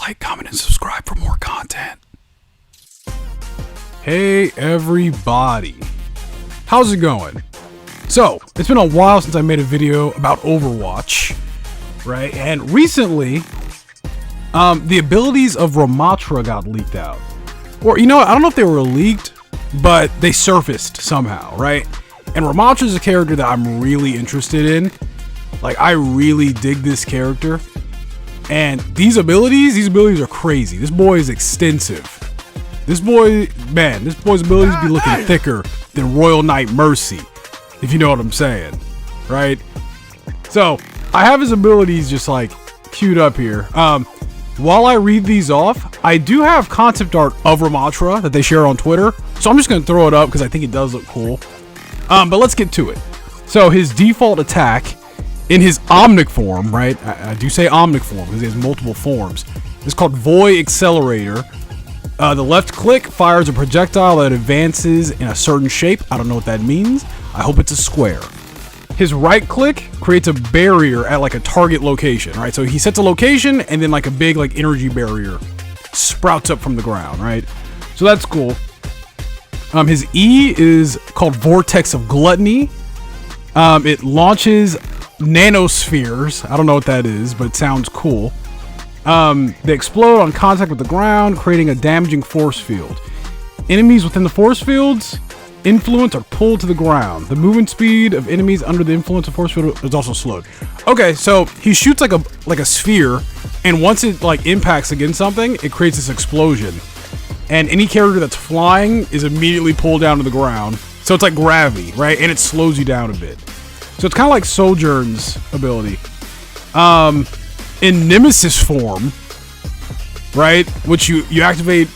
like, comment, and subscribe for more content. Hey everybody, how's it going? So, it's been a while since I made a video about Overwatch, right? And recently, the abilities of RAMATTRA got leaked out. Or, you know what, I don't know if they were leaked, but they surfaced somehow, right? And RAMATTRA is a character that I'm really interested in. Like, I really dig this character. And these abilities are crazy. This boy is extensive. This boy's abilities be looking thicker than Royal Knight Mercy, if you know what I'm saying, right? So, I have his abilities just like queued up here. While I read these off, I do have concept art of RAMATTRA that they share on Twitter, so I'm just gonna throw it up because I think it does look cool. But let's get to it. So, his default attack in his Omnic form, right? I do say Omnic form because he has multiple forms. It's called Void Accelerator. The left click fires a projectile that advances in a certain shape. I don't know what that means. I hope it's a square. His right click creates a barrier at like a target location, right? So he sets a location and then like a big like energy barrier sprouts up from the ground, right? So that's cool. His E is called Vortex of Gluttony. It launches nanospheres. I don't know what that is, but it sounds cool. They explode on contact with the ground, creating a damaging force field. Enemies within the force field's influence are pulled to the ground. The movement speed of enemies under the influence of force field is also slowed. Okay, so he shoots like a sphere, and once it like impacts against something, it creates this explosion. And any character that's flying is immediately pulled down to the ground. So it's like gravity, right? And it slows you down a bit. So it's kind of like Sojourn's ability. In Nemesis form, right, which you activate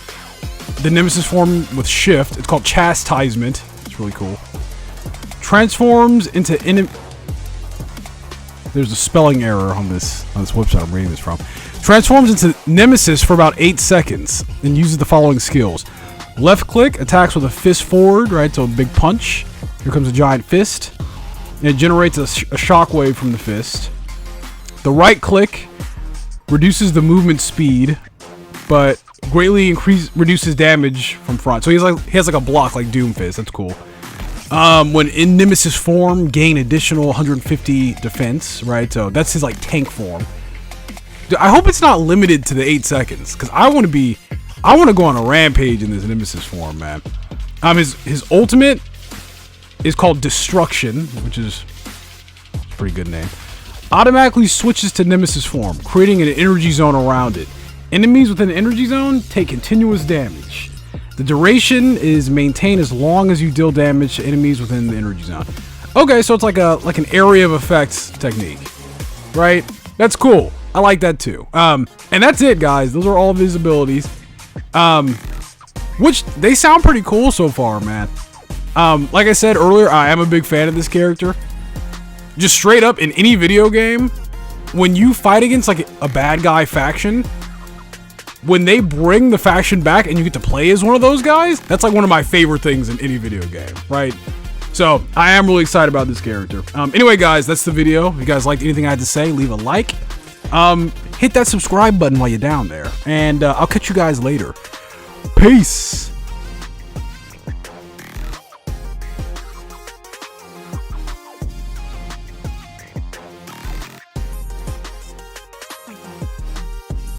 the Nemesis form with shift. It's called Chastisement. It's really cool. Transforms into there's a spelling error on this website I'm reading this from. Transforms into Nemesis for about 8 seconds and uses the following skills. Left click attacks with a fist forward, right, so a big punch. Here comes a giant fist. And it generates a shockwave from the fist. The right click reduces the movement speed, but greatly reduces damage from front. So he has like a block like Doomfist. That's cool. When in Nemesis form, gain additional 150 defense. Right, so that's his like tank form. Dude, I hope it's not limited to the 8 seconds, because I want to go on a rampage in this Nemesis form, man. His ultimate is called Destruction, which is a pretty good name. Automatically switches to Nemesis form, creating an energy zone around it. Enemies within the energy zone take continuous damage. The duration is maintained as long as you deal damage to enemies within the energy zone. Okay, so it's like an area of effects technique, right? That's cool. I like that too. And that's it, guys. Those are all of his abilities. Which they sound pretty cool so far, man. Like I said earlier, I am a big fan of this character. Just straight up, in any video game, when you fight against like a bad guy faction, when they bring the faction back and you get to play as one of those guys, that's like one of my favorite things in any video game, right? So I am really excited about this character. Anyway, guys, that's the video. If you guys liked anything I had to say, leave a like. Hit that subscribe button while you're down there, and I'll catch you guys later. Peace.